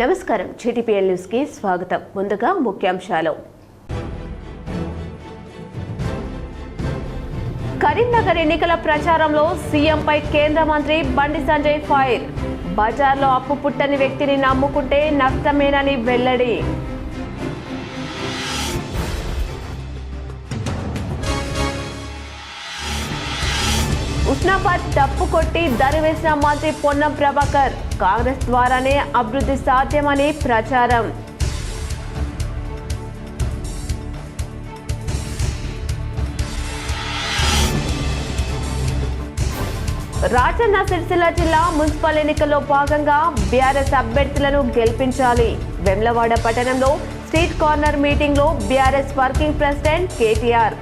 నమస్కారం GTPL news కి స్వాగతం. ముందుగా ముఖ్యాంశాలు. కరీంనగర్ ఎన్నికల ప్రచారంలో సీఎంపై కేంద్ర మంత్రి బండి సంజయ్ ఫైర్. బజార్లో అప్పు పుట్టని వ్యక్తిని నమ్ముకుంటే నష్టమేనని వెల్లడి. ఉస్నాబాద్ డప్పు కొట్టి దరివేసిన మంత్రి పొన్నం ప్రభాకర్. కాంగ్రెస్ ద్వారానే అభివృద్ధి సాధ్యమని ప్రచారం. రాజన్న సిరిసిల్ల జిల్లా మున్సిపల్ ఎన్నికల్లో భాగంగా బీఆర్ఎస్ అభ్యర్థులను గెలిపించాలి. వెమ్లవాడ పట్టణంలో స్ట్రీట్ కార్నర్ మీటింగ్ లో బీఆర్ఎస్ వర్కింగ్ ప్రెసిడెంట్ కేటీఆర్.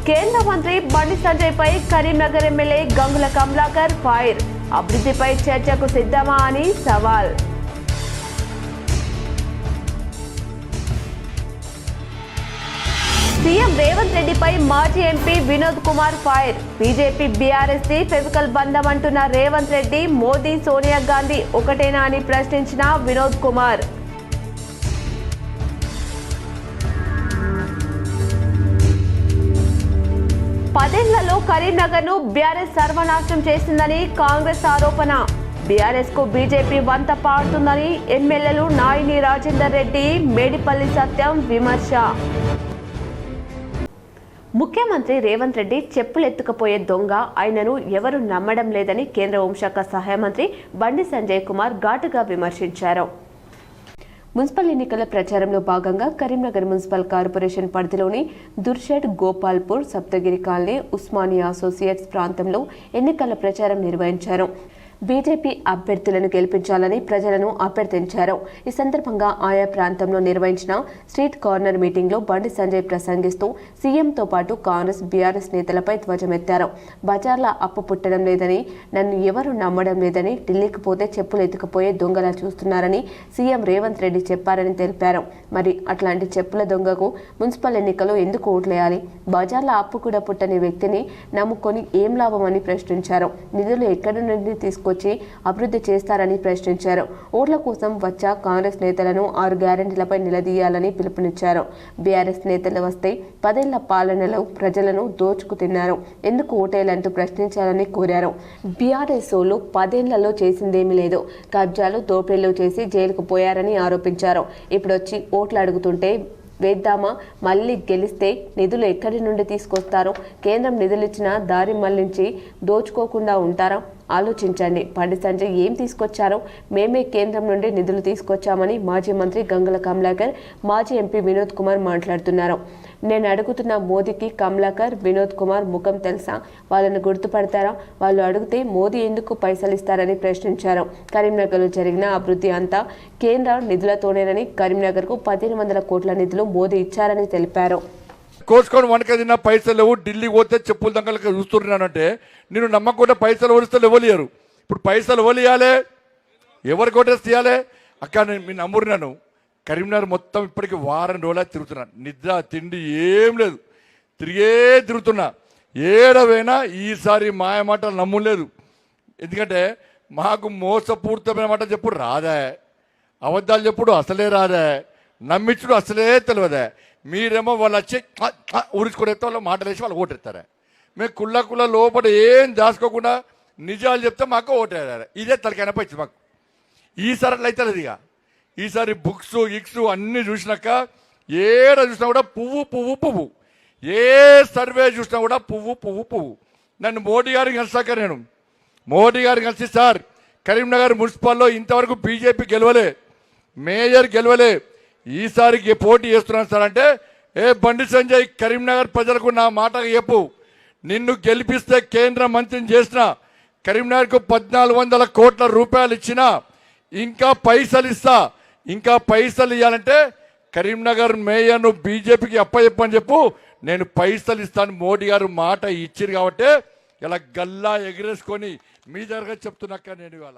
కేంద్ర మంత్రి బండి సంజయ్ పై కరీంనగర్ ఎమ్మెల్యే గంగుల కమలాకర్ ఫైర్. అభివృద్ధిపై చర్చకు సిద్ధమా అని సవాల్. సీఎం రేవంత్ రెడ్డిపై మాజీ MP Vinod Kumar fire. BJP BRS the Fevicol బంధం అంటున్న రేవంత్ రెడ్డి, మోదీ సోనియా గాంధీ ఒకటేనా అని ప్రశ్నించిన వినోద్ కుమార్. పదేళ్లలో కరీంనగర్ ను బీఆర్ఎస్ సర్వనాశనం చేసిందని కాంగ్రెస్ ఆరోపణ. బీఆర్ఎస్ కు బీజేపీ వంత పాడుతుందని ఎమ్మెల్యేలు నాయిని రాజేందర్ రెడ్డి, మేడిపల్లి సత్యం విమర్శ. ముఖ్యమంత్రి రేవంత్ రెడ్డి చెప్పులెత్తుకుపోయే దొంగ, ఆయనను ఎవరు నమ్మడం లేదని కేంద్ర హోంశాఖ సహాయ మంత్రి బండి సంజయ్ కుమార్ ఘాటుగా విమర్శించారు. మున్సిపల్ ఎన్నికల ప్రచారంలో భాగంగా కరీంనగర్ మున్సిపల్ కార్పొరేషన్ పరిధిలోని దుర్షెడ్, గోపాల్పూర్, సప్తగిరి కాలనీ, ఉస్మానియా అసోసియేట్స్ ప్రాంతంలో ఎన్నికల ప్రచారం నిర్వహించారు. బీజేపీ అభ్యర్థులను గెలిపించాలని ప్రజలను అభ్యర్థించారు. ఈ సందర్భంగా ఆయా ప్రాంతంలో నిర్వహించిన స్ట్రీట్ కార్నర్ మీటింగ్ లో బండి సంజయ్ ప్రసంగిస్తూ సీఎంతో పాటు కాంగ్రెస్, బీఆర్ఎస్ నేతలపై ధ్వజమెత్తారు. బజార్ల అప్పు పుట్టడం లేదని, నన్ను ఎవరు నమ్మడం లేదని, ఢిల్లీకి పోతే చెప్పులు ఎత్తుకుపోయే దొంగలా చూస్తున్నారని సీఎం రేవంత్ రెడ్డి చెప్పారని తెలిపారు. మరి అట్లాంటి చెప్పుల దొంగకు మున్సిపల్ ఎన్నికల్లో ఎందుకు ఓట్లేయాలి? బజార్ల అప్పు కూడా పుట్టని వ్యక్తిని నమ్ముకొని ఏం లాభమని ప్రశ్నించారు. నిధులు ఎక్కడి నుండి తీసుకొచ్చి అభివృద్ధి చేస్తారని ప్రశ్నించారు. ఓట్ల కోసం వచ్చా కాంగ్రెస్ నేతలను 6 గ్యారెంటీలపై నిలదీయాలని పిలుపునిచ్చారు. బీఆర్ఎస్ నేతలు వస్తే 10 ఏళ్ల పాలనలో ప్రజలను దోచుకు తిన్నారు, ఎందుకు ఓటేయాలంటూ ప్రశ్నించాలని కోరారు. బీఆర్ఎస్ ఓళ్ళు 10 ఏళ్లలో చేసిందేమీ లేదు, కబ్జాలు, దోపిడీలు చేసి జైలుకు పోయారని ఆరోపించారు. ఇప్పుడు వచ్చి ఓట్లు అడుగుతుంటే వేద్దామా? మళ్ళీ గెలిస్తే నిధులు ఎక్కడి నుండి తీసుకొస్తారో? కేంద్రం నిధులిచ్చిన దారి మళ్లించి దోచుకోకుండా ఉంటారా? ఆలోచించండి. బండి సంజయ్ ఏం తీసుకొచ్చారో? మేమే కేంద్రం నుండి నిధులు తీసుకొచ్చామని మాజీ మంత్రి గంగుల కమలాకర్, మాజీ ఎంపీ వినోద్ కుమార్ మాట్లాడుతున్నారు. నేను అడుగుతున్న మోదీకి కమలాకర్, వినోద్ కుమార్ ముఖం తెలుసా? వాళ్ళని గుర్తుపడతారా? వాళ్ళు అడిగితే మోదీ ఎందుకు పైసలు ఇస్తారని ప్రశ్నించారు. కరీంనగర్లో జరిగిన అభివృద్ధి అంతా కేంద్ర నిధులతోనేనని, కరీంనగర్కు 1500 కోట్ల నిధులు మోదీ ఇచ్చారని తెలిపారు. కోసుకొని వనక తిన్న పైసలు లేవు, ఢిల్లీ పోతే చెప్పుల దొంగలకు చూస్తున్నానంటే నేను నమ్మకుండా పైసలు ఓడిస్తే ఇవ్వలేరు. ఇప్పుడు పైసలు ఇవ్వలేయాలి, ఎవరు కొట్టేసి తీయాలి? అక్క నేను మీ నమ్మురినాను. కరీంనగర్ మొత్తం ఇప్పటికి వారం రోజులా తిరుగుతున్నా, నిద్ర తిండి ఏం లేదు, తిరుగుతున్నా. ఏడవైనా ఈసారి మాయ మాటలు నమ్ములేదు. ఎందుకంటే మాకు మోసపూరితమైన మాట చెప్పుడు రాదా, అబద్ధాలు చెప్పుడు అసలే రాదా, నమ్మించుడు అసలే తెలియదా. మీరేమో వాళ్ళు వచ్చి ఊరించుకునేస్తే వాళ్ళు మాటలు వేసి వాళ్ళు ఓటెత్తారా. మేము కుళ్ళ లోపల ఏం దాచుకోకుండా నిజాలు చెప్తే మాకు ఓటేయాలి. ఇదే తలకైనా పచ్చి మాకు. ఈసారి అట్లా అవుతుంది. ఇక ఈసారి బుక్స్ గిక్స్ అన్నీ చూసినాక ఏడ చూసినా కూడా పువ్వు, ఏ సర్వే చూసినా కూడా పువ్వు. నన్ను మోడీ గారిని కలిసాక నేను మోడీ గారిని కలిసి, సార్ కరీంనగర్ మున్సిపల్లో ఇంతవరకు బీజేపీ గెలవలే, మేయర్ గెలవలే, ఈసారికి పోటీ చేస్తున్నాను సార్ అంటే, ఏ బండి సంజయ్ కరీంనగర్ ప్రజలకు నా మాట చెప్పు, నిన్ను గెలిపిస్తే కేంద్ర మంత్రిని చేసిన, కరీంనగర్కు 1400 కోట్ల రూపాయలు ఇచ్చినా, ఇంకా పైసలు ఇస్తా, ఇంకా పైసలు ఇవ్వాలంటే కరీంనగర్ మేయర్ను బీజేపీకి అప్పచెప్పని చెప్పు, నేను పైసలు ఇస్తాను మోడీ గారు మాట ఇచ్చిరు. కాబట్టి ఇలా గల్లా ఎగిరేసుకొని మీ దగ్గర చెప్తున్నాక నేను ఇవాళ.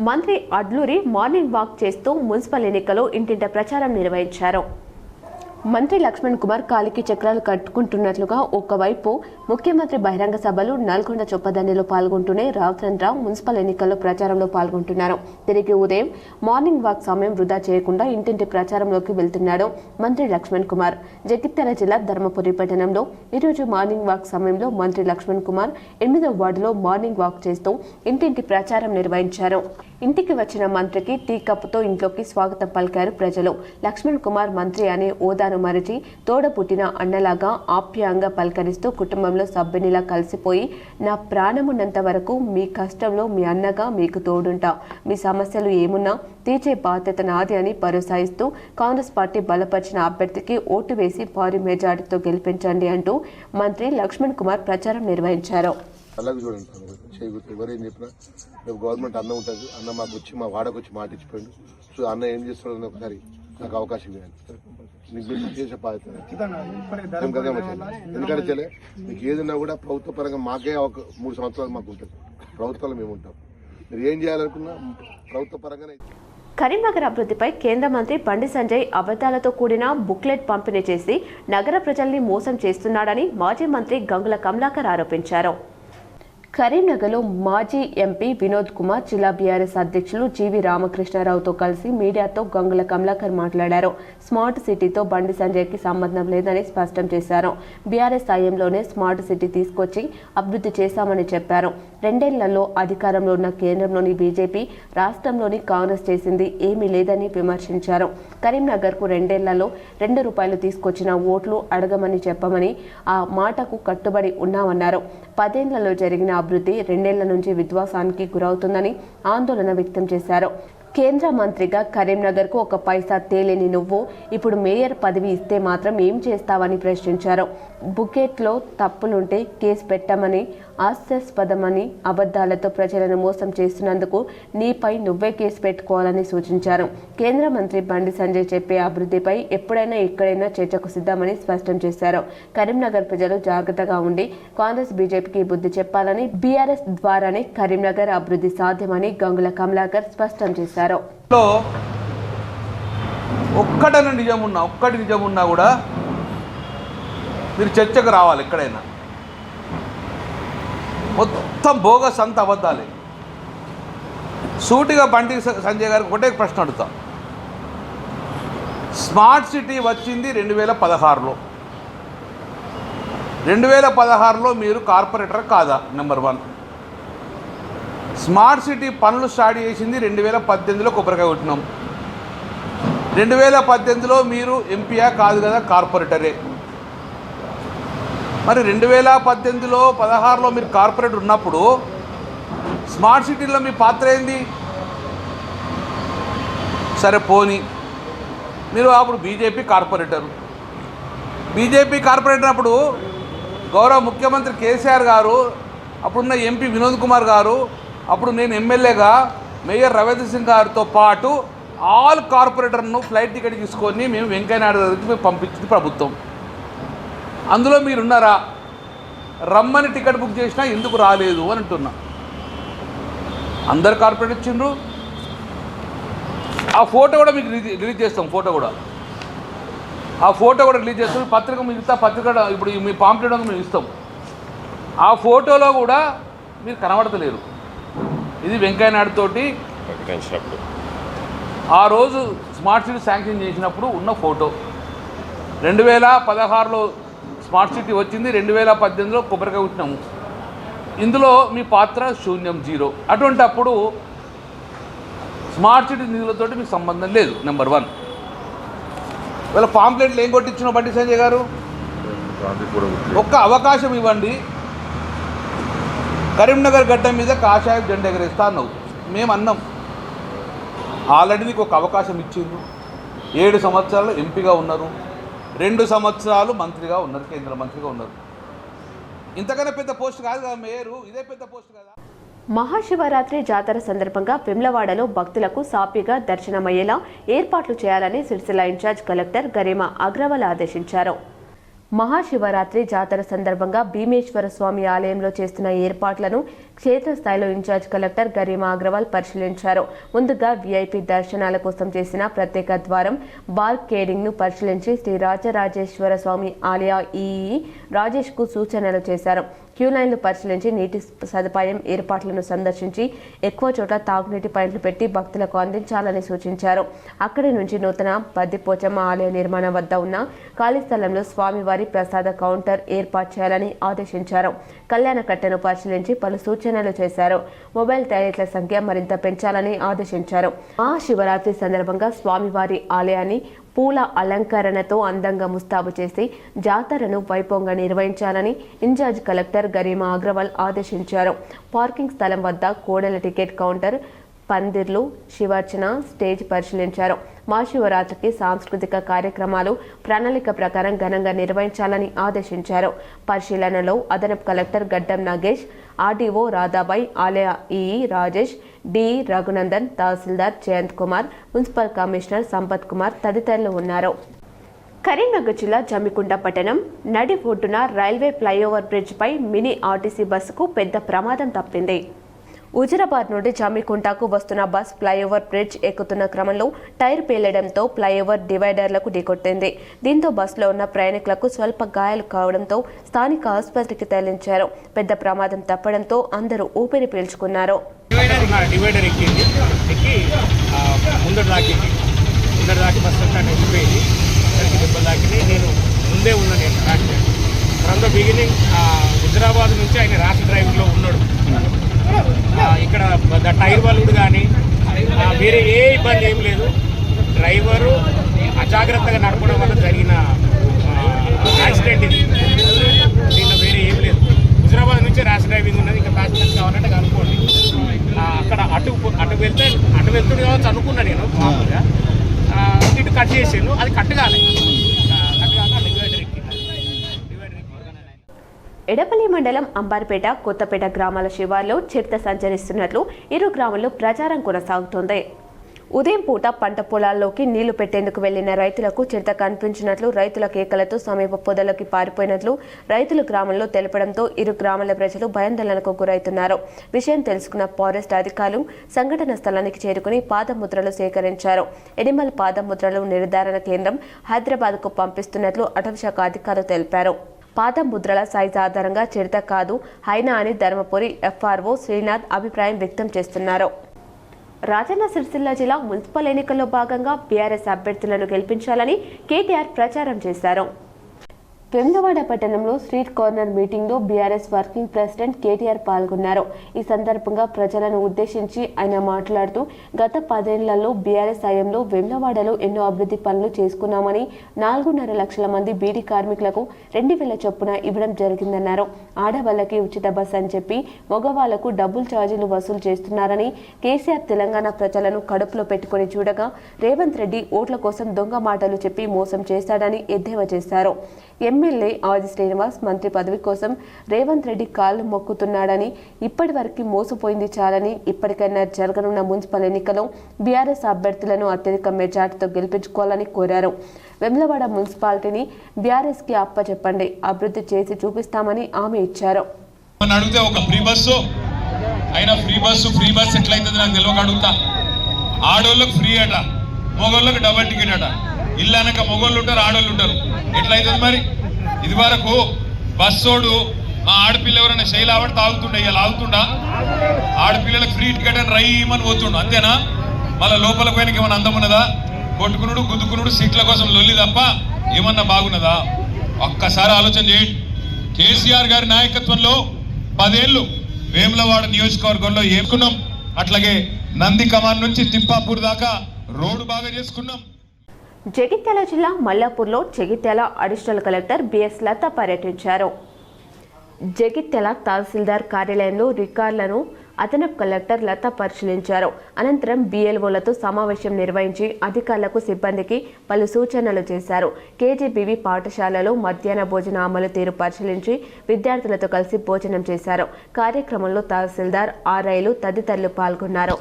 మంత్రి అడ్లూరి మార్నింగ్ వాక్ చేస్తూ మున్సిపల్ ఎన్నికల్లో ఇంటింట ప్రచారం నిర్వహించారు. మంత్రి లక్ష్మణ్ కుమార్ కాలికి చక్రాలు కట్టుకుంటున్నట్లుగా ఒకవైపు ముఖ్యమంత్రి బహిరంగ సభలు నల్గొండ చొప్పదండిలో పాల్గొంటూనే రావు మున్సిపల్ ఎన్నికల్లో ప్రచారంలో పాల్గొంటున్నారు. తిరిగి ఉదయం మార్నింగ్ వాక్ సమయం వృధా చేయకుండా ఇంటింటి ప్రచారంలోకి వెళ్తున్నాడు మంత్రి లక్ష్మణ్ కుమార్. జగిత్యాల జిల్లా ధర్మపురి పట్టణంలో ఈరోజు మార్నింగ్ వాక్ సమయంలో మంత్రి లక్ష్మణ్ కుమార్ 8వ వార్డులో మార్నింగ్ వాక్ చేస్తూ ఇంటింటి ప్రచారం నిర్వహించారు. ఇంటికి వచ్చిన మంత్రికి టీ కప్పుతో ఇంట్లోకి స్వాగతం పలికారు ప్రజలు. లక్ష్మణ్ కుమార్ మంత్రి అనే హోదాను మరిచి తోడ పుట్టిన అన్నలాగా ఆప్యాయంగా పలకరిస్తూ కుటుంబంలో సభ్యునిలా కలిసిపోయి నా ప్రాణమున్నంత వరకు మీ కష్టంలో మీ అన్నగా మీకు తోడుంటా, మీ సమస్యలు ఏమున్నా తీర్చే బాధ్యత నాది అని భరోసా ఇస్తూ కాంగ్రెస్ పార్టీ బలపరిచిన అభ్యర్థికి ఓటు వేసి భారీ మెజారిటీతో గెలిపించండి అంటూ మంత్రి లక్ష్మణ్ కుమార్ ప్రచారం నిర్వహించారు. అలాగే చూడండి ఎవరేం చెప్పినా రేపు గవర్నమెంట్ అన్న ఉంటుంది, అన్న మాకు వచ్చి మా వాడకు వచ్చి మాట ఇచ్చిపోయింది. సో అన్న ఏం చేస్తున్నాడని ఒకసారి నాకు అవకాశం ఇవ్వండి. నీకు మీరు చేసే బాధ్యత ఎందుకంటే చెల్లె మీకు ఏదన్నా కూడా ప్రభుత్వ పరంగా మాకే 3 సంవత్సరాలు మాకు ఉంటుంది, ప్రభుత్వంలో మేము ఉంటాం. మీరు ఏం చేయాలనుకున్నా ప్రభుత్వ పరంగానే. కరీంనగర్ అభివృద్ధిపై కేంద్ర మంత్రి బండి సంజయ్ అబద్ధాలతో కూడిన బుక్లెట్ పంపిణీ చేసి నగర ప్రజల్ని మోసం చేస్తున్నాడని మాజీ మంత్రి గంగుల కమలాకర్ ఆరోపించారు. కరీంనగర్లో మాజీ ఎంపీ వినోద్ కుమార్, జిల్లా బీఆర్ఎస్ అధ్యక్షులు జీవి రామకృష్ణారావుతో కలిసి మీడియాతో గంగుల కమలాకర్ మాట్లాడారు. స్మార్ట్ సిటీతో బండి సంజయ్కి సంబంధం లేదని స్పష్టం చేశారు. బీఆర్ఎస్ హయాంలోనే స్మార్ట్ సిటీ తీసుకొచ్చి అభివృద్ధి చేశామని చెప్పారు. 2 ఏళ్లలో అధికారంలో ఉన్న కేంద్రంలోని బీజేపీ, రాష్ట్రంలోని కాంగ్రెస్ చేసింది ఏమీ లేదని విమర్శించారు. కరీంనగర్కు 2 ఏళ్లలో ₹2 తీసుకొచ్చిన ఓట్లు అడగమని చెప్పమని ఆ మాటకు కట్టుబడి ఉన్నామన్నారు. 10 ఏళ్లలో జరిగిన అభివృద్ధి 2 ఏళ్ల నుంచి విధ్వంసానికి గురవుతుందని ఆందోళన వ్యక్తం చేశారు. కేంద్ర మంత్రిగా కరీంనగర్కు 1 పైసా తేలేని నువ్వు ఇప్పుడు మేయర్ పదవి ఇస్తే మాత్రం ఏం చేస్తావని ప్రశ్నించారు. బుకెట్లో తప్పులుంటే కేసు పెట్టమని, హాస్యాస్పదమని అబద్ధాలతో ప్రజలను మోసం చేస్తున్నందుకు నీపై నువ్వే కేసు పెట్టుకోవాలని సూచించారు. కేంద్ర మంత్రి బండి సంజయ్ చెప్పే అభివృద్ధిపై ఎప్పుడైనా ఎక్కడైనా చర్చకు సిద్ధమని స్పష్టం చేశారు. కరీంనగర్ ప్రజలు జాగ్రత్తగా ఉండి కాంగ్రెస్ బీజేపీకి బుద్ధి చెప్పాలని, బీఆర్ఎస్ ద్వారానే కరీంనగర్ అభివృద్ధి సాధ్యమని గంగుల కమలాకర్ స్పష్టం చేశారు. ఒక్కటి నిజం ఉన్నా కూడా మీరు చర్చకు రావాలి. ఎక్కడైనా మొత్తం బోగస్ అంత అబద్ధాలే. సూటిగా బండి సంజయ్ గారికి ఒకటే ప్రశ్న అడుగుతాం. స్మార్ట్ సిటీ వచ్చింది 2016లో. 2016లో మీరు కార్పొరేటర్ కాదా? నెంబర్ 1. స్మార్ట్ సిటీ పనులు స్టార్ట్ చేసింది 2018లో కొబ్బరికాయ కొట్టినాం. 2018లో మీరు ఎంపీయా కాదు కదా, కార్పొరేటరే. మరి 2018లో 16లో మీరు కార్పొరేటర్ ఉన్నప్పుడు స్మార్ట్ సిటీలో మీ పాత్ర ఏంది? సరే పోనీ, మీరు అప్పుడు బీజేపీ కార్పొరేటర్ అప్పుడు గౌరవ ముఖ్యమంత్రి కేసీఆర్ గారు, అప్పుడున్న ఎంపీ వినోద్ కుమార్ గారు, అప్పుడు నేను ఎమ్మెల్యేగా మేయర్ రవీంద్ర సింగ్ గారితో పాటు ఆల్ కార్పొరేటర్ను ఫ్లైట్ టికెట్ తీసుకొని మేము వెంకయ్యనాయుడు గారికి మేము పంపించింది ప్రభుత్వం. అందులో మీరున్నారా? రమ్మని టికెట్ బుక్ చేసినా ఎందుకు రాలేదు అని అంటున్నా. అందరు కార్పొరేటర్ ఇచ్చిండ్రు. ఆ ఫోటో కూడా మీకు రిలీజ్ చేస్తాం. ఆ ఫోటో కూడా రిలీజ్ చేస్తాం. పత్రిక మిగతా పత్రిక ఇప్పుడు మీ పాంప్లెట్ మేము ఇస్తాం. ఆ ఫోటోలో కూడా మీరు కనబడతలేరు. ఇది వెంకయ్యనాయుడు తోటి ఆ రోజు స్మార్ట్ సిటీ శాంక్షన్ చేసినప్పుడు ఉన్న ఫోటో. 2016లో స్మార్ట్ సిటీ వచ్చింది, 2018లో కొబ్బరికాయ కొట్టినాము. ఇందులో మీ పాత్ర శూన్యం, 0. అటువంటప్పుడు స్మార్ట్ సిటీ నిధులతో మీకు సంబంధం లేదు. నెంబర్ 1. వీళ్ళ పాంప్లెట్లు ఏం కొట్టించిన బండి సంజయ్ గారు? ఒక్క అవకాశం ఇవ్వండి, కరీంనగర్ గడ్డ మీద కాషాయ జెండా ఎగరేస్తా అన్నావు. మేము అన్నాం ఆల్రెడీ నీకు ఒక అవకాశం ఇచ్చిండ్రు. 7 సంవత్సరాలు ఎంపీగా ఉన్నారు, 2 సంవత్సరాలు మంత్రిగా ఉన్నారు, కేంద్ర మంత్రిగా ఉన్నారు. ఇంతకన్నా పెద్ద పోస్ట్ కాదు కదా మేయరు, ఇదే పెద్ద పోస్ట్ కదా. మహాశివరాత్రి జాతర సందర్భంగా వెమ్లవాడలో భక్తులకు సాఫీగా దర్శనమయ్యేలా ఏర్పాట్లు చేయాలని సిరిసిల్ల ఇన్ఛార్జ్ కలెక్టర్ గరిమా అగ్రవాల్ ఆదేశించారు. మహాశివరాత్రి జాతర సందర్భంగా భీమేశ్వర స్వామి ఆలయంలో చేస్తున్న ఏర్పాట్లను క్షేత్రస్థాయిలో ఇన్ఛార్జ్ కలెక్టర్ గరిమా అగ్రవాల్ పరిశీలించారు. ముందుగా వీఐపీ దర్శనాల కోసం చేసిన ప్రత్యేక ద్వారం బార్కేడింగ్ ను పరిశీలించి శ్రీ రాజరాజేశ్వర స్వామి ఆలయ ఈఈ రాజేష్ కు సూచనలు చేశారు. క్యూ లైన్లు పరిశీలించి నీటి సదుపాయం ఏర్పాట్లను సందర్శించి ఎక్కువ చోట తాగునీటి పాయింట్లు పెట్టి భక్తులకు అందించాలని సూచించారు. అక్కడి నుంచి నూతన బద్దిపోచమ్మ ఆలయ నిర్మాణం వద్ద ఉన్న ఖాళీ స్థలంలో స్వామివారి ప్రసాద కౌంటర్ ఏర్పాటు చేయాలని ఆదేశించారు. కళ్యాణ కట్టెను పరిశీలించి పలు సూచనలు చేశారు. మొబైల్ టాయిలెట్ల సంఖ్య మరింత పెంచాలని ఆదేశించారు. మహాశివరాత్రి సందర్భంగా స్వామివారి ఆలయాన్ని పూల అలంకరణతో అందంగా ముస్తాబు చేసి జాతరను వైభవంగా నిర్వహించాలని ఇన్ఛార్జ్ కలెక్టర్ గరిమా అగ్రవాల్ ఆదేశించారు. పార్కింగ్ స్థలం వద్ద కోడెల టికెట్ కౌంటర్, పందిర్లు, శివార్చన స్టేజ్ పరిశీలించారు. మహాశివరాత్రికి సాంస్కృతిక కార్యక్రమాలు ప్రణాళిక ప్రకారం ఘనంగా నిర్వహించాలని ఆదేశించారు. పరిశీలనలో అదనపు కలెక్టర్ గడ్డం నాగేష్, ఆర్డీఓ రాధాబాయ్, ఆలయ ఈఈ రాజేష్, డిఈ రఘునందన్, తహసీల్దార్ జయంత్ కుమార్, మున్సిపల్ కమిషనర్ సంపత్ కుమార్ తదితరులు ఉన్నారు. కరీంనగర్ జిల్లా జమ్మికుంట పట్టణం నడి ఒడ్డున రైల్వే ఫ్లైఓవర్ బ్రిడ్జ్ పై మినీ ఆర్టీసీ బస్సుకు పెద్ద ప్రమాదం తప్పింది. హుజురాబాద్ నుండి జమ్మికుంటకు వస్తున్న బస్ ఫ్లైఓవర్ బ్రిడ్జ్ ఎక్కుతున్న క్రమంలో టైర్ పేలడంతో ఫ్లైఓవర్ డివైడర్లకు ఢీకొట్టింది. దీంతో బస్సులో ఉన్న ప్రయాణికులకు స్వల్ప గాయాలు కావడంతో స్థానిక ఆసుపత్రికి తరలించారు. పెద్ద ప్రమాదం తప్పడంతో అందరూ ఊపిరి పీల్చుకున్నారు. డివైడర్ ఎక్కి ముందర దాకి బస్సు అంతా వెళ్ళిపోయింది. దెబ్బలు తాకింది. నేను ముందే ఉన్నా. నేను ఫ్రమ్ ద బిగినింగ్ హుజురాబాద్ నుంచి ఆయన ర్యాష్ డ్రైవింగ్లో ఉన్నాడు. ఇక్కడ టైర్ బల్లుడు కానీ వేరే ఏ ఇబ్బంది ఏం లేదు. డ్రైవరు అజాగ్రత్తగా నడపడం వల్ల జరిగిన యాక్సిడెంట్ ఇది. దీనిలో వేరే ఏం లేదు. హుజురాబాద్ నుంచి ర్యాష్ డ్రైవింగ్ ఉన్నది. ఇంకా ప్యాసింజర్స్ కావాలంటే కనుక్కోండి. అక్కడ అటు వెళ్తుంది కావచ్చు అనుకున్నా నేను. మామూలుగా ఇటు కట్ చేసాను. అది కట్ కాలే. ఎడపల్లి మండలం అంబార్పేట, కొత్తపేట గ్రామాల శివార్లో చిరుత సంచరిస్తున్నట్లు ఇరు గ్రామాల్లో ప్రచారం కొనసాగుతోంది. ఉదయం పూట పంట పొలాల్లోకి నీళ్లు పెట్టేందుకు వెళ్లిన రైతులకు చిరుత కనిపించినట్లు రైతుల కేకలతో సమీప పొదలోకి పారిపోయినట్లు రైతులు గ్రామంలో తెలపడంతో ఇరు గ్రామాల ప్రజలు భయాందోళనకు గురవుతున్నారు. విషయం తెలుసుకున్న ఫారెస్ట్ అధికారులు సంఘటన స్థలానికి చేరుకుని పాదముద్రలు సేకరించారు. ఎనిమల్ పాదముద్రలు నిర్ధారణ కేంద్రం హైదరాబాద్కు పంపిస్తున్నట్లు అటవీశాఖ అధికారులు తెలిపారు. పాదముద్రల సైజు ఆధారంగా చిరుత కాదు హైనా అని ధర్మపురి ఎఫ్ఆర్ఓ శ్రీనాథ్ అభిప్రాయం వ్యక్తం చేస్తున్నారు. రాజన్న సిరిసిల్ల జిల్లా మున్సిపల్ ఎన్నికల్లో భాగంగా బీఆర్ఎస్ అభ్యర్థులను గెలిపించాలని కేటీఆర్ ప్రచారం చేశారు. వేములవాడ పట్టణంలో స్ట్రీట్ కార్నర్ మీటింగ్లో బీఆర్ఎస్ వర్కింగ్ ప్రెసిడెంట్ కేటీఆర్ పాల్గొన్నారు. ఈ సందర్భంగా ప్రజలను ఉద్దేశించి ఆయన మాట్లాడుతూ గత 10 ఏళ్లలో బీఆర్ఎస్ హయాంలో వేములవాడలో ఎన్నో అభివృద్ధి పనులు చేసుకున్నామని, 4.5 లక్షల మంది బీడీ కార్మికులకు 2,000 చొప్పున ఇవ్వడం జరిగిందన్నారు. ఆడవాళ్లకి ఉచిత బస్ అని చెప్పి మగవాళ్లకు డబుల్ ఛార్జీలు వసూలు చేస్తున్నారని, కేసీఆర్ తెలంగాణ ప్రజలను కడుపులో పెట్టుకుని చూడగా రేవంత్ రెడ్డి ఓట్ల కోసం దొంగ మాటలు చెప్పి మోసం చేశాడని ఎద్దేవా చేశారు. ఎమ్మెల్యే ఆది శ్రీనివాస్ మంత్రి పదవి కోసం రేవంత్ రెడ్డి కాళ్లు మొక్కుతున్నాడని, ఇప్పటి వరకు మోసపోయింది చాలని, ఇప్పటికైనా జరగనున్న మున్సిపల్ ఎన్నికల్లో బీఆర్ఎస్ అభ్యర్థులను అత్యధిక మెజార్టీతో గెలిపించుకోవాలని కోరారు. వేములవాడ మున్సిపాలిటీని బీఆర్ఎస్ కి అప్పచెప్పండి, అభివృద్ధి చేసి చూపిస్తామని హామీ ఇచ్చారు. మొగోళ్ళకి డబల్ టికెట్ అట. ఇల్లు అనక మొగోళ్ళు ఉంటారు, ఆడోళ్ళు ఉంటారు. ఎట్లయితుంది మరి? ఇది వరకు బస్సోడు మా ఆడపిల్ల ఎవరైనా శైలి ఆవిడ తాగుతుండే, ఇలా ఆగుతుండా? ఆడపిల్లలకు ఫ్రీ టికెట్ అని రైమని పోతుండు, అంతేనా? మళ్ళీ లోపలికి పోయినకి ఏమన్నా అందం ఉన్నదా? కొట్టుకునుడు గుద్దుకునుడు సీట్ల కోసం లొల్లి తప్ప ఏమన్నా బాగున్నదా? ఒక్కసారి ఆలోచన చేయండి. కేసీఆర్ గారి నాయకత్వంలో 10 ఏళ్ళు వేములవాడ నియోజకవర్గంలో ఏముకున్నాం. అట్లాగే నంది కమాన్ నుంచి తిప్పాపూర్ దాకా రోడ్డు బాగా చేసుకున్నాం. జగిత్యాల జిల్లా మల్లాపూర్లో జగిత్యాల అడిషనల్ కలెక్టర్ బిఎస్ లత పర్యటించారు. జగిత్యాల తహసీల్దార్ కార్యాలయంలో రికార్డులను అదనపు కలెక్టర్ లత పరిశీలించారు. అనంతరం బిఎల్ఓలతో సమావేశం నిర్వహించి అధికారులకు, సిబ్బందికి పలు సూచనలు చేశారు. కేజీబీవీ పాఠశాలలో మధ్యాహ్న భోజన అమలు తీరు పరిశీలించి విద్యార్థులతో కలిసి భోజనం చేశారు. కార్యక్రమంలో తహసీల్దార్, ఆర్ఐలు తదితరులు పాల్గొన్నారు.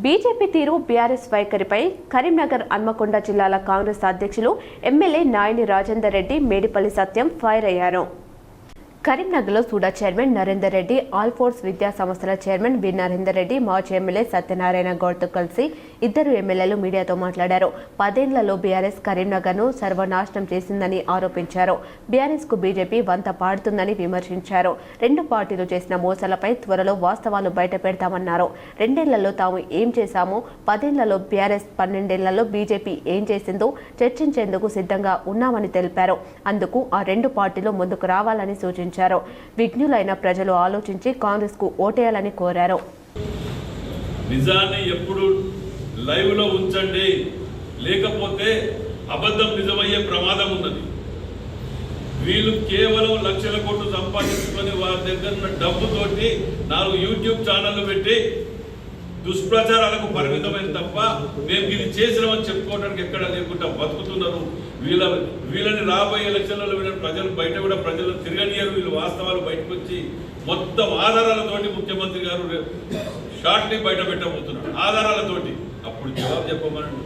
బీజేపీ తీరు బీఆర్ఎస్ వైఖరిపై కరీంనగర్ హన్మకొండ జిల్లాల కాంగ్రెస్ అధ్యక్షులు ఎమ్మెల్యే నాయని రాజేందర్ రెడ్డి మేడిపల్లి సత్యం ఫైర్ అయ్యారు. కరీంనగర్లో SUDA chairman Narender Reddy, Alphores విద్యా సంస్థల చైర్మన్ వి నరేందర్ రెడ్డి, మాజీ ఎమ్మెల్యే సత్యనారాయణ గౌడ్తో కలిసి ఇద్దరు ఎమ్మెల్యేలు మీడియాతో మాట్లాడారు. 10 ఏళ్లలో బీఆర్ఎస్ కరీంనగర్ను సర్వనాశనం చేసిందని ఆరోపించారు. బీఆర్ఎస్కు బీజేపీ వంత పాడుతుందని విమర్శించారు. 2 పార్టీలు చేసిన మోసాలపై త్వరలో వాస్తవాలు బయటపెడతామన్నారు. 2 ఏళ్లలో తాము ఏం చేశామో, 10 ఏళ్లలో బీఆర్ఎస్, 12 ఏళ్లలో బీజేపీ ఏం చేసిందో చర్చించేందుకు సిద్ధంగా ఉన్నామని తెలిపారు. అందుకు ఆ 2 పార్టీలు ముందుకు రావాలని సూచించారు. విఘ్నులైన ప్రజలు ఆలోచించి కాంగ్రెస్ కు ఓటేయాలని కోరారు. నిజాన్ని ఎప్పుడు లైవ్ లో ఉంచండి, లేకపోతే అబద్ధం నిజమయ్యే ప్రమాదం ఉన్నది. వీళ్ళు కేవలం లక్షల కోట్లు సంపాదించుకొని వారి దగ్గర ఉన్న డబ్బుతోటి 4 యూట్యూబ్ ఛానళ్లు పెట్టి దుష్ప్రచారాలకు పరిమితమైన తప్ప మేము ఇది చేసినామని చెప్పుకోవడానికి ఎక్కడ లేకుండా బతుకుతున్నారు. వీళ్ళని రాబోయే ఎలక్షన్లలో ప్రజలు బయట కూడా ప్రజలు తిరగనియరు. వీళ్ళు వాస్తవాలు బయటకు వచ్చి మొత్తం ఆధారాలతోటి ముఖ్యమంత్రి గారు షార్ట్ని బయట పెట్టబోతున్నారు. ఆధారాలతోటి అప్పుడు జవాబు చెప్పమనండి.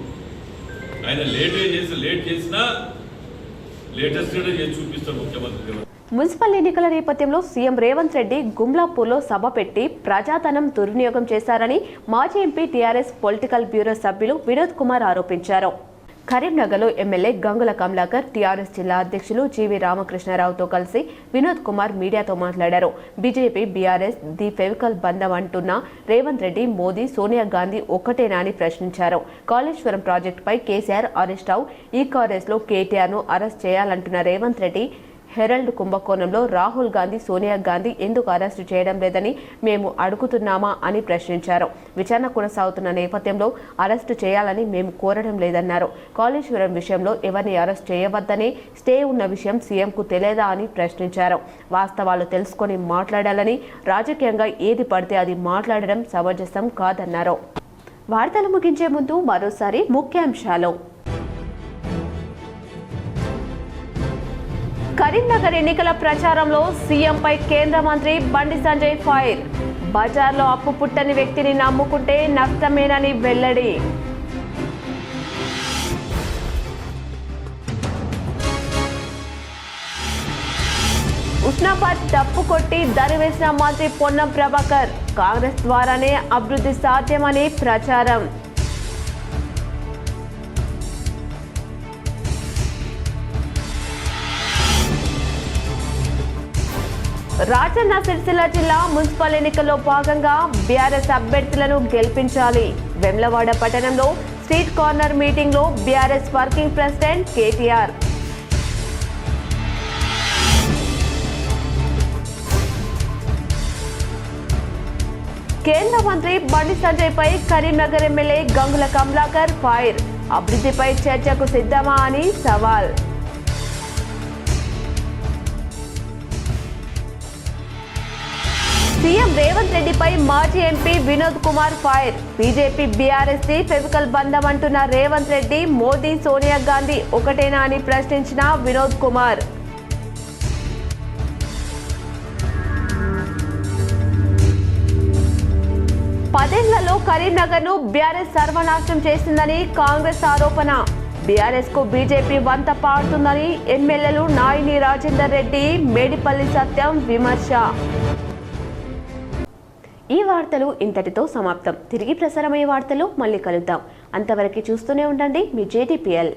ఆయన లేట్ చేసినా లేటెస్ట్గా చేసి చూపిస్తారు ముఖ్యమంత్రి గారు. మున్సిపల్ ఎన్నికల నేపథ్యంలో సీఎం రేవంత్ రెడ్డి గుమ్లాపూర్లో సభ పెట్టి ప్రజాధనం దుర్వినియోగం చేశారని మాజీ ఎంపీ టీఆర్ఎస్ పొలిటికల్ బ్యూరో సభ్యులు వినోద్ కుమార్ ఆరోపించారు. కరీంనగర్లో ఎమ్మెల్యే గంగుల కమలాకర్, టీఆర్ఎస్ జిల్లా అధ్యక్షులు జీవి రామకృష్ణారావుతో కలిసి వినోద్ కుమార్ మీడియాతో మాట్లాడారు. బీజేపీ, బీఆర్ఎస్ ది ఫెవికల్ బంధం అంటున్న రేవంత్ రెడ్డి, మోదీ, సోనియా గాంధీ ఒక్కటేనా అని ప్రశ్నించారు. కాళేశ్వరం ప్రాజెక్టుపై కేసీఆర్ అరెస్ట్ అవు ఈ కారేజ్లో కేటీఆర్ను అరెస్ట్ చేయాలంటున్న రేవంత్ రెడ్డి, హెరాల్డ్ కుంభకోణంలో రాహుల్ గాంధీ, సోనియా గాంధీ ఎందుకు అరెస్టు చేయడం లేదని మేము అడుగుతున్నామా అని ప్రశ్నించారు. విచారణ కొనసాగుతున్న నేపథ్యంలో అరెస్టు చేయాలని మేము కోరడం లేదన్నారు. కాళేశ్వరం విషయంలో ఎవరిని అరెస్ట్ చేయవద్దని స్టే ఉన్న విషయం సీఎంకు తెలియదా అని ప్రశ్నించారు. వాస్తవాలు తెలుసుకొని మాట్లాడాలని, రాజకీయంగా ఏది పడితే అది మాట్లాడడం సమంజసం కాదన్నారు. వార్తలు ముగించే ముందు మరోసారి ముఖ్యాంశాలు. కరీంనగర్ ఎన్నికల ప్రచారంలో సీఎంపై కేంద్ర మంత్రి బండి సంజయ్ ఫైర్. బజార్లో అప్పు పుట్టని వ్యక్తిని నమ్ముకుంటే నష్టమేనని వెల్లడి. ఉస్నాబాద్ డప్పు కొట్టి దరివేసిన మంత్రి పొన్నం ప్రభాకర్. కాంగ్రెస్ ద్వారానే అభివృద్ధి సాధ్యమని ప్రచారం. రాజన్న సిరిసిల్ల జిల్లా మున్సిపల్ ఎన్నికల్లో భాగంగా బీఆర్ఎస్ అభ్యర్థులను గెలిపించాలి. వెమ్లవాడ పట్టణంలో స్ట్రీట్ కార్నర్ మీటింగ్లో బీఆర్ఎస్ వర్కింగ్ ప్రెసిడెంట్ కేటీఆర్. కేంద్ర మంత్రి బండి సంజయ్ పై కరీంనగర్ ఎమ్మెల్యే గంగుల కమలాకర్ ఫైర్. అభివృద్ధిపై చర్చకు సిద్ధమా అని సవాల్. సీఎం రేవంత్ రెడ్డిపై మాజీ MP Vinod Kumar fire. BJP, BRS the Fevicol బంధం అంటున్న రేవంత్ రెడ్డి, మోదీ, సోనియా గాంధీ ఒకటేనా అని ప్రశ్నించిన వినోద్ కుమార్. పదేళ్లలో కరీంనగర్ను బీఆర్ఎస్ సర్వనాశనం చేసిందని కాంగ్రెస్ ఆరోపణ. బీఆర్ఎస్ కు బీజేపీ వంత పాడుతుందని ఎమ్మెల్యేలు నాయని రాజేందర్ రెడ్డి, మేడిపల్లి సత్యం విమర్శ. ఈ వార్తలు ఇంతటితో సమాప్తం. తిరిగి ప్రసారమయ్యే వార్తలు మళ్ళీ కలుద్దాం. అంతవరకు చూస్తూనే ఉండండి మీ JTPL.